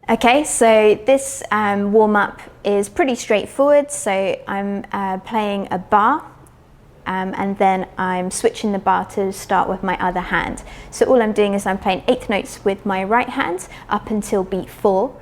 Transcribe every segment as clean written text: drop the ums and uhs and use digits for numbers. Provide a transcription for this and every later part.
Okay, so this warm-up is pretty straightforward. So I'm playing a bar and then I'm switching the bar to start with my other hand. So all I'm doing is I'm playing 8th notes with my right hand up until beat 4,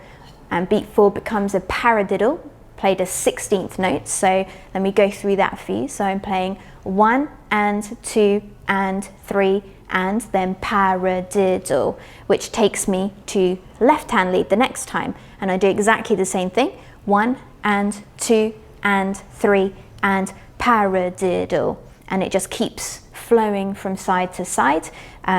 and beat 4 becomes a paradiddle, played as 16th notes. So let me go through that for you. So I'm playing 1 and 2 and 3 and then paradiddle, which takes me to left hand lead the next time, and I do exactly the same thing, 1 and 2 and 3 and paradiddle, and it just keeps flowing from side to side,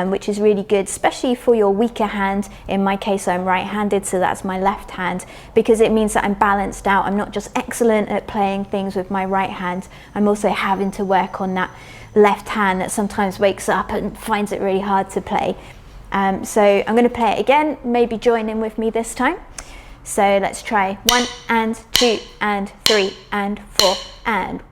which is really good, especially for your weaker hand. In my case, I'm right-handed, so that's my left hand, because it means that I'm balanced out. I'm not just excellent at playing things with my right hand, I'm also having to work on that left hand that sometimes wakes up and finds it really hard to play. So I'm going to play it again, maybe join in with me this time. So let's try 1 and 2 and 3 and 4 and